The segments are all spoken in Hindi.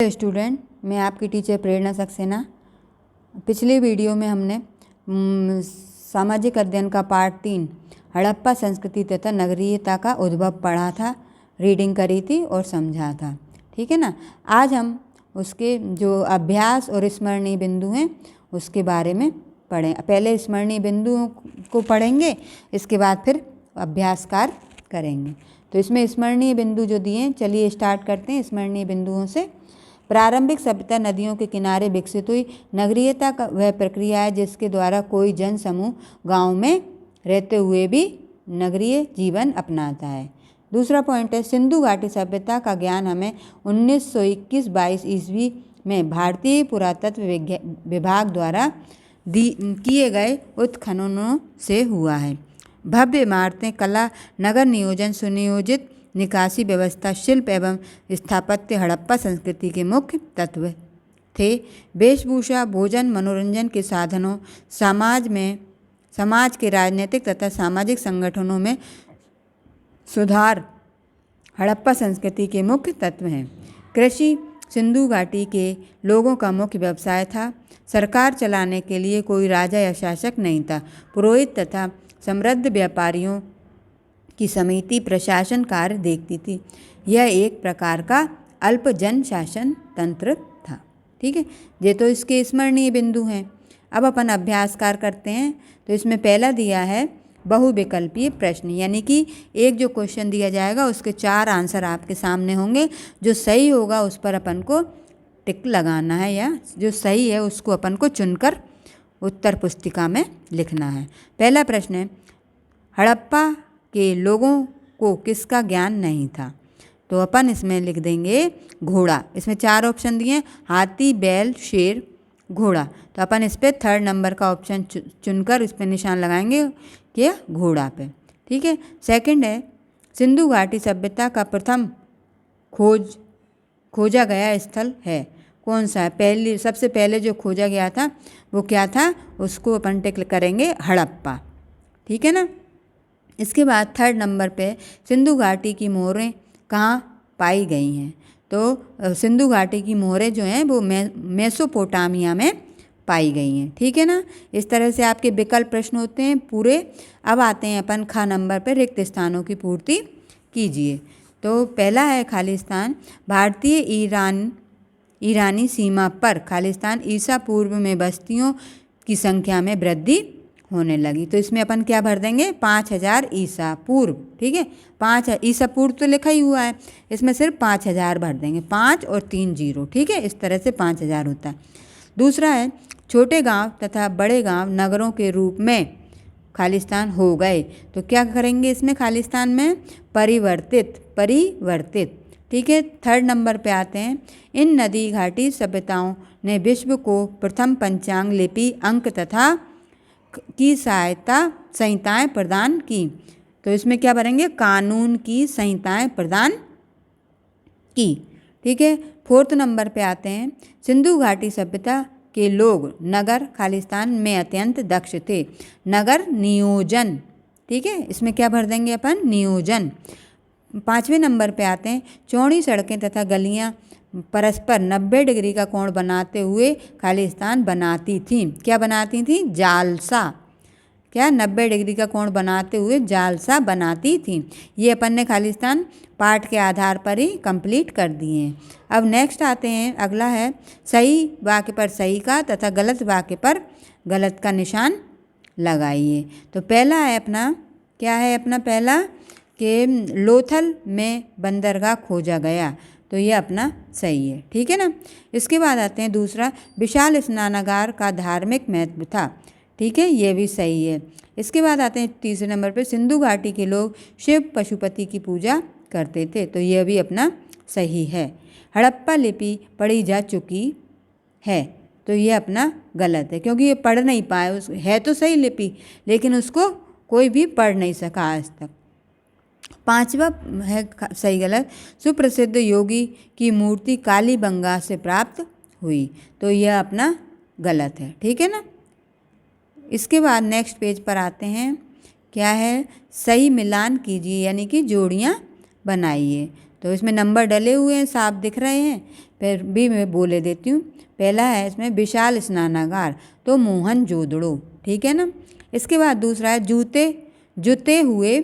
स्टूडेंट, मैं आपकी टीचर प्रेरणा सक्सेना। पिछले वीडियो में हमने सामाजिक अध्ययन का पार्ट 3 हड़प्पा संस्कृति तथा नगरीयता का उद्भव पढ़ा था, रीडिंग करी थी और समझा था। ठीक है ना। आज हम उसके जो अभ्यास और स्मरणीय बिंदु हैं उसके बारे में पढ़ें। पहले स्मरणीय बिंदुओं को पढ़ेंगे, इसके बाद फिर अभ्यास कार्य करेंगे। तो इसमें स्मरणीय बिंदु जो दिए, चलिए स्टार्ट करते हैं स्मरणीय बिंदुओं से। प्रारंभिक सभ्यता नदियों के किनारे विकसित हुई। नगरीयता का वह प्रक्रिया है जिसके द्वारा कोई जन समूह गाँव में रहते हुए भी नगरीय जीवन अपनाता है। दूसरा पॉइंट है, सिंधु घाटी सभ्यता का ज्ञान हमें 1921-22 ईस्वी में भारतीय पुरातत्व विभाग द्वारा किए गए उत्खननों से हुआ है। भव्य इमारतें, कला, नगर नियोजन, सुनियोजित निकासी व्यवस्था, शिल्प एवं स्थापत्य हड़प्पा संस्कृति के मुख्य तत्व थे। वेशभूषा, भोजन, मनोरंजन के साधनों, समाज के राजनीतिक तथा सामाजिक संगठनों में सुधार हड़प्पा संस्कृति के मुख्य तत्व हैं। कृषि सिंधु घाटी के लोगों का मुख्य व्यवसाय था। सरकार चलाने के लिए कोई राजा या शासक नहीं था। पुरोहित तथा समृद्ध व्यापारियों की समिति प्रशासन कार्य देखती थी। यह एक प्रकार का अल्प जन शासन तंत्र था। ठीक है, ये तो इसके स्मरणीय बिंदु हैं। अब अपन अभ्यास कार्य करते हैं। तो इसमें पहला दिया है बहुविकल्पीय प्रश्न, यानी कि एक जो क्वेश्चन दिया जाएगा उसके 4 आंसर आपके सामने होंगे। जो सही होगा उस पर अपन को टिक लगाना है, या जो सही है उसको अपन को चुनकर उत्तर पुस्तिका में लिखना है। पहला प्रश्न है, हड़प्पा के लोगों को किसका ज्ञान नहीं था? तो अपन इसमें लिख देंगे घोड़ा। इसमें 4 ऑप्शन दिए, हाथी, बैल, शेर, घोड़ा। तो अपन इस पर 3rd नंबर का ऑप्शन चुनकर इस पर निशान लगाएंगे कि घोड़ा पे। ठीक है। सेकंड है, सिंधु घाटी सभ्यता का प्रथम खोजा गया स्थल है कौन सा है? सबसे पहले जो खोजा गया था वो क्या था? उसको अपन टिक करेंगे हड़प्पा। ठीक है ना। इसके बाद 3rd नंबर पे सिंधु घाटी की मोहरें कहाँ पाई गई हैं? तो सिंधु घाटी की मोहरें जो हैं वो मेसोपोटामिया में पाई गई हैं। ठीक है ना। इस तरह से आपके विकल्प प्रश्न होते हैं पूरे। अब आते हैं अपन ख नंबर पे, रिक्त स्थानों की पूर्ति कीजिए। तो पहला है खालिस्तान। भारतीय ईरानी सीमा पर खालिस्तान ईसा पूर्व में बस्तियों की संख्या में वृद्धि होने लगी। तो इसमें अपन क्या भर देंगे? 5000 ईसा पूर्व। ठीक है, 5 ईसा पूर्व तो लिखा ही हुआ है, इसमें सिर्फ 5000 भर देंगे, 5 और 3 जीरो। ठीक है, इस तरह से 5000 होता है। दूसरा है, छोटे गांव तथा बड़े गांव नगरों के रूप में खालिस्तान हो गए। तो क्या करेंगे इसमें? खालिस्तान में परिवर्तित। ठीक है। 3rd नंबर पे आते हैं, इन नदी घाटी सभ्यताओं ने विश्व को प्रथम पंचांग लिपि, अंक तथा की संहिताएं प्रदान की। तो इसमें क्या भरेंगे? कानून की संहिताएं प्रदान की। ठीक है। 4th नंबर पे आते हैं, सिंधु घाटी सभ्यता के लोग नगर खालिस्तान में अत्यंत दक्ष थे। नगर नियोजन। ठीक है, इसमें क्या भर देंगे अपन? नियोजन। 5वें नंबर पे आते हैं, चौड़ी सड़कें तथा गलियां परस्पर 90 डिग्री का कोण बनाते हुए खालिस्तान बनाती थीं। क्या बनाती थीं? जालसा। क्या? 90 डिग्री का कोण बनाते हुए जालसा बनाती थीं। ये अपन ने खालिस्तान पाठ के आधार पर ही कंप्लीट कर दिए हैं। अब नेक्स्ट आते हैं, अगला है, सही वाक्य पर सही का तथा गलत वाक्य पर गलत का निशान लगाइए। तो पहला है अपना, क्या है अपना पहला? कि लोथल में बंदरगाह खोजा गया। तो ये अपना सही है। ठीक है ना। इसके बाद आते हैं दूसरा, विशाल स्नानागार का धार्मिक महत्व था। ठीक है, ये भी सही है। इसके बाद आते हैं 3रे नंबर पे, सिंधु घाटी के लोग शिव पशुपति की पूजा करते थे। तो यह भी अपना सही है। हड़प्पा लिपि पढ़ी जा चुकी है। तो ये अपना गलत है, क्योंकि ये पढ़ नहीं पाए। है तो सही लिपि, लेकिन उसको कोई भी पढ़ नहीं सका आज तक। 5वां है सही गलत, सुप्रसिद्ध योगी की मूर्ति कालीबंगा से प्राप्त हुई। तो यह अपना गलत है। ठीक है ना। इसके बाद नेक्स्ट पेज पर आते हैं, क्या है? सही मिलान कीजिए, यानी कि जोड़ियाँ बनाइए। तो इसमें नंबर डले हुए हैं, साफ दिख रहे हैं, फिर भी मैं बोले देती हूँ। पहला है इसमें विशाल स्नानागार, तो मोहनजोदड़ो, ठीक है ना। इसके बाद दूसरा है जुते हुए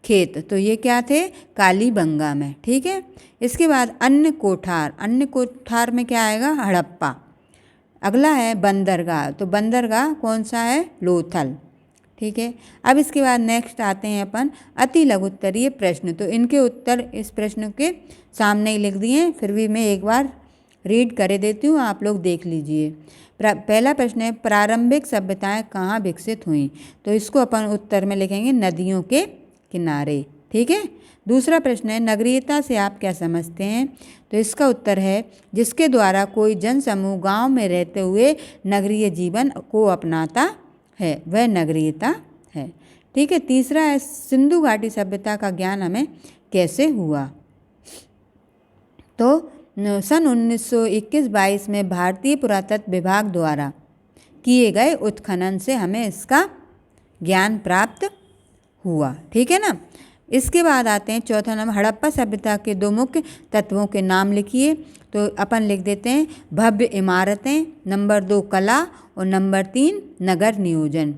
खेत, तो ये क्या थे, कालीबंगा में, ठीक है। इसके बाद अन्य कोठार में क्या आएगा, हड़प्पा। अगला है बंदरगाह, तो बंदरगाह कौन सा है, लोथल, ठीक है। अब इसके बाद नेक्स्ट आते हैं अपन अति लघुत्तरीय प्रश्न, तो इनके उत्तर इस प्रश्न के सामने ही लिख दिए हैं, फिर भी मैं एक बार रीड कर देती हूँ, आप लोग देख लीजिए। पहला प्रश्न है प्रारंभिक सभ्यताएं कहाँ विकसित हुई, तो इसको अपन उत्तर में लिखेंगे नदियों के किनारे, ठीक है। दूसरा प्रश्न है नगरीयता से आप क्या समझते हैं, तो इसका उत्तर है जिसके द्वारा कोई जनसमूह गांव में रहते हुए नगरीय जीवन को अपनाता है, वह नगरीयता है, ठीक है। तीसरा है सिंधु घाटी सभ्यता का ज्ञान हमें कैसे हुआ, तो सन 1921-22 में भारतीय पुरातत्व विभाग द्वारा किए गए उत्खनन से हमें इसका ज्ञान प्राप्त हुआ, ठीक है ना। इसके बाद आते हैं चौथा नंबर हड़प्पा सभ्यता के 2 मुख्य तत्वों के नाम लिखिए, तो अपन लिख देते हैं भव्य इमारतें, नंबर 2 कला और नंबर 3 नगर नियोजन,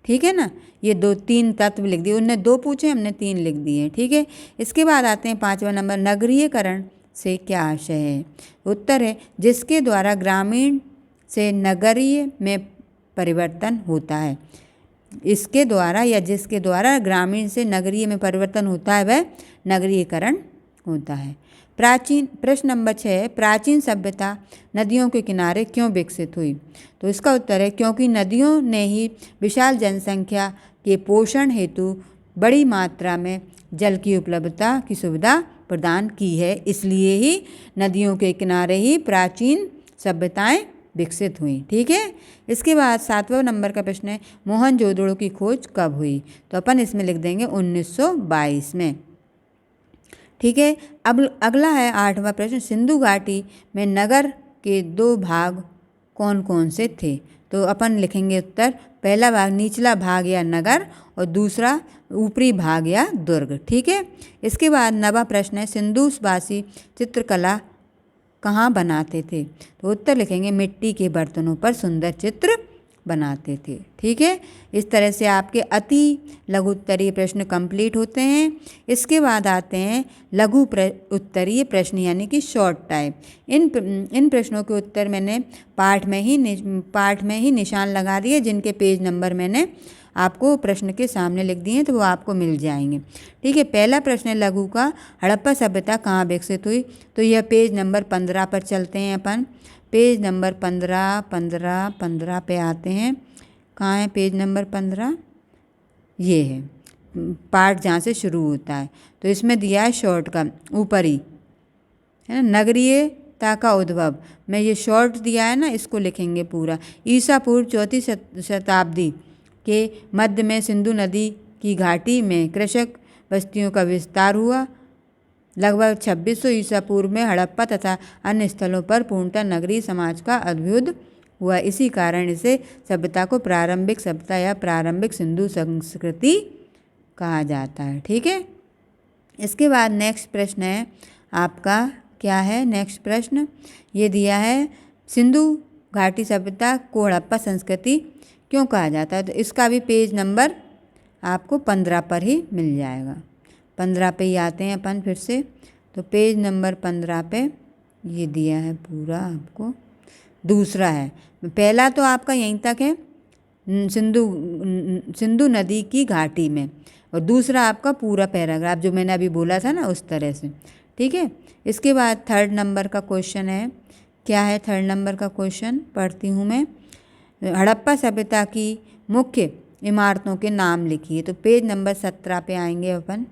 ठीक है ना। ये 2-3 तत्व लिख दिए, उनने 2 पूछे, हमने 3 लिख दिए, ठीक है। इसके बाद आते हैं 5वां नंबर नगरीयकरण से क्या आशय है, उत्तर है जिसके द्वारा ग्रामीण से नगरीय में परिवर्तन होता है, इसके द्वारा या जिसके द्वारा ग्रामीण से नगरीय में परिवर्तन होता है वह नगरीयकरण होता है। प्रश्न नंबर 6 प्राचीन सभ्यता नदियों के किनारे क्यों विकसित हुई, तो इसका उत्तर है क्योंकि नदियों ने ही विशाल जनसंख्या के पोषण हेतु बड़ी मात्रा में जल की उपलब्धता की सुविधा प्रदान की है, इसलिए ही नदियों के किनारे ही प्राचीन सभ्यताएं विकसित हुई, ठीक है। इसके बाद 7वां नंबर का प्रश्न है मोहनजोदड़ो की खोज कब हुई, तो अपन इसमें लिख देंगे 1922 में, ठीक है। अब अगला है 8वां प्रश्न सिंधु घाटी में नगर के 2 भाग कौन कौन से थे, तो अपन लिखेंगे उत्तर पहला भाग निचला भाग या नगर और दूसरा ऊपरी भाग या दुर्ग, ठीक है। इसके बाद 9वां प्रश्न है सिंधुवासी चित्रकला कहाँ बनाते थे, तो उत्तर लिखेंगे मिट्टी के बर्तनों पर सुंदर चित्र बनाते थे, ठीक है। इस तरह से आपके अति लघु उत्तरीय प्रश्न कंप्लीट होते हैं। इसके बाद आते हैं लघु उत्तरीय प्रश्न यानी कि शॉर्ट टाइप। इन प्रश्नों के उत्तर मैंने पाठ में ही निशान लगा दिए, जिनके पेज नंबर मैंने आपको प्रश्न के सामने लिख दिए, तो वो आपको मिल जाएंगे, ठीक है। पहला प्रश्न है लघु का हड़प्पा सभ्यता कहाँ विकसित हुई, तो यह पेज नंबर 15 पर चलते हैं अपन। पेज नंबर 15 पे आते हैं। कहाँ है पेज नंबर 15, ये है पार्ट जहाँ से शुरू होता है, तो इसमें दिया है शॉर्ट का ऊपरी, है ना, नगरीयता का उद्भव में ये शॉर्ट दिया है ना, इसको लिखेंगे पूरा। ईसा पूर्व 4वीं शताब्दी के मध्य में सिंधु नदी की घाटी में कृषक बस्तियों का विस्तार हुआ। लगभग 2600 ईसा पूर्व में हड़प्पा तथा अन्य स्थलों पर पूर्णतः नगरीय समाज का अभ्युदय हुआ। इसी कारण इसे सभ्यता को प्रारंभिक सभ्यता या प्रारंभिक सिंधु संस्कृति कहा जाता है, ठीक है। इसके बाद नेक्स्ट प्रश्न है आपका, क्या है नेक्स्ट प्रश्न, ये दिया है सिंधु घाटी सभ्यता को हड़प्पा संस्कृति क्यों कहा जाता है, तो इसका भी पेज नंबर आपको 15 पर ही मिल जाएगा। 15 पे ही आते हैं अपन फिर से, तो पेज नंबर 15 पे ये दिया है पूरा आपको। दूसरा है, पहला तो आपका यहीं तक है सिंधु नदी की घाटी में, और दूसरा आपका पूरा पैराग्राफ जो मैंने अभी बोला था ना उस तरह से, ठीक है। इसके बाद 3rd नंबर का क्वेश्चन है, क्या है 3rd नंबर का क्वेश्चन, पढ़ती हूँ मैं। हड़प्पा सभ्यता की मुख्य इमारतों के नाम लिखिए, तो पेज नंबर 17 पे आएंगे अपन।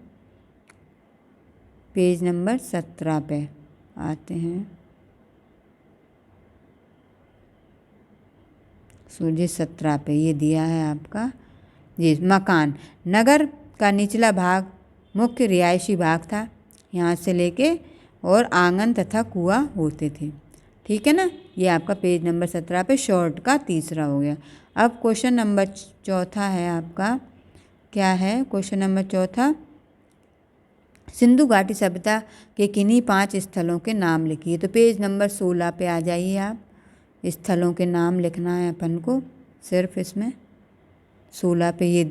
पेज नंबर 17 पे आते हैं, सूर्य 17 पे ये दिया है आपका जी। मकान, नगर का निचला भाग मुख्य रिहायशी भाग था, यहाँ से लेके और आंगन तथा कुआं होते थे, ठीक है ना। ये आपका पेज नंबर 17 पे शॉर्ट का तीसरा हो गया। अब क्वेश्चन नंबर 4 है आपका, क्या है क्वेश्चन नंबर 4, सिंधु घाटी सभ्यता के किन्हीं 5 स्थलों के नाम लिखिए। तो पेज नंबर 16 पे आ जाइए आप। स्थलों के नाम लिखना है अपन को, सिर्फ इसमें 16 पे ये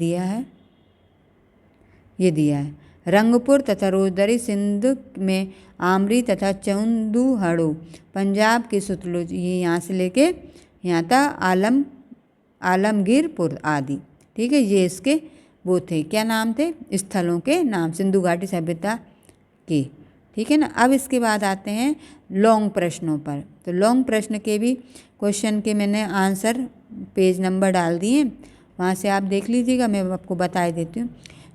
दिया है, रंगपुर तथा रोजदरी सिंध में आमरी तथा चंदूहड़ो, पंजाब के सतलुज, ये यहाँ से लेके यहाँ तक आलमगीरपुर आदि। ठीक है, ये इसके वो थे, क्या नाम थे, स्थलों के नाम सिंधु घाटी सभ्यता के। ठीक है ना। अब इसके बाद आते हैं लॉन्ग प्रश्नों पर। तो लॉन्ग प्रश्न के भी क्वेश्चन के मैंने आंसर पेज नंबर डाल दिए, वहाँ से आप देख लीजिएगा, मैं आपको बता देती हूँ।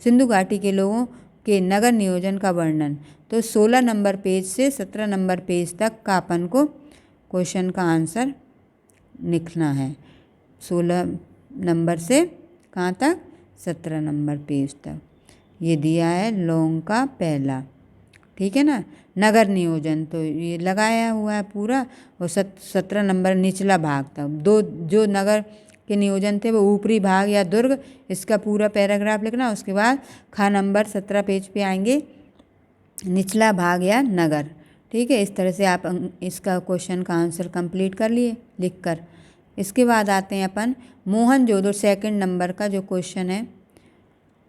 सिंधु घाटी के लोगों के नगर नियोजन का वर्णन, तो 16 नंबर पेज से 17 नंबर पेज तक का अपन को क्वेश्चन का आंसर लिखना है। 16 नंबर से कहाँ तक, 17 नंबर पेज तक ये दिया है लॉन्ग का पहला। ठीक है ना। नगर नियोजन तो ये लगाया हुआ है पूरा, और 17 नंबर निचला भाग तक, दो जो नगर के नियोजन थे वो ऊपरी भाग या दुर्ग, इसका पूरा पैराग्राफ लिखना। उसके बाद खा नंबर 17 पेज पे आएंगे निचला भाग या नगर। ठीक है, इस तरह से आप इसका क्वेश्चन का आंसर कंप्लीट कर लिए लिखकर। इसके बाद आते हैं अपन मोहनजोदड़ो, सेकंड नंबर का जो क्वेश्चन है,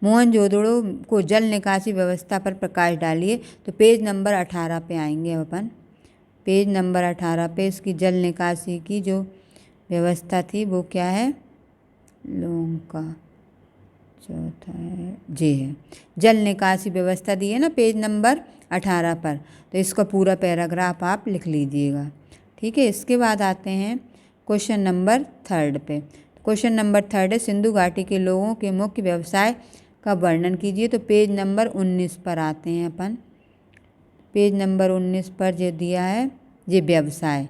मोहनजोदड़ो को जल निकासी व्यवस्था पर प्रकाश डालिए। तो पेज नंबर 18 पे आएंगे अपन। पेज नंबर 18 पे इसकी जल निकासी की जो व्यवस्था थी वो क्या है, लोगों का चौथा है जी है, जल निकासी व्यवस्था दी है ना पेज नंबर 18 पर, तो इसका पूरा पैराग्राफ आप लिख लीजिएगा। ठीक है। इसके बाद आते हैं क्वेश्चन नंबर 3 पे। क्वेश्चन नंबर 3 है सिंधु घाटी के लोगों के मुख्य व्यवसाय का वर्णन कीजिए। तो पेज नंबर 19 पर आते हैं अपन। पेज नंबर 19 पर जो दिया है ये व्यवसाय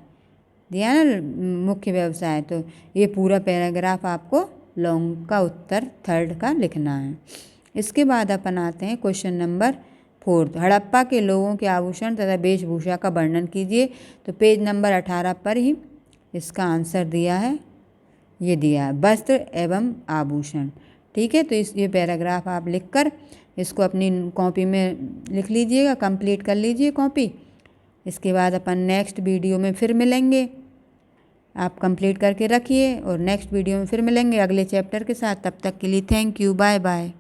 दिया है ना, मुख्य व्यवसाय, तो ये पूरा पैराग्राफ आपको लॉन्ग का उत्तर 3 का लिखना है। इसके बाद अपन आते हैं क्वेश्चन नंबर 4, हड़प्पा के लोगों के आभूषण तथा वेशभूषा का वर्णन कीजिए। तो पेज नंबर 18 पर ही इसका आंसर दिया है, ये दिया है वस्त्र एवं आभूषण। ठीक है, तो ये पैराग्राफ आप लिखकर इसको अपनी कॉपी में लिख लीजिएगा, कंप्लीट कर लीजिए कॉपी। इसके बाद अपन नेक्स्ट वीडियो में फिर मिलेंगे, आप कंप्लीट करके रखिए, और नेक्स्ट वीडियो में फिर मिलेंगे अगले चैप्टर के साथ। तब तक के लिए थैंक यू, बाय बाय।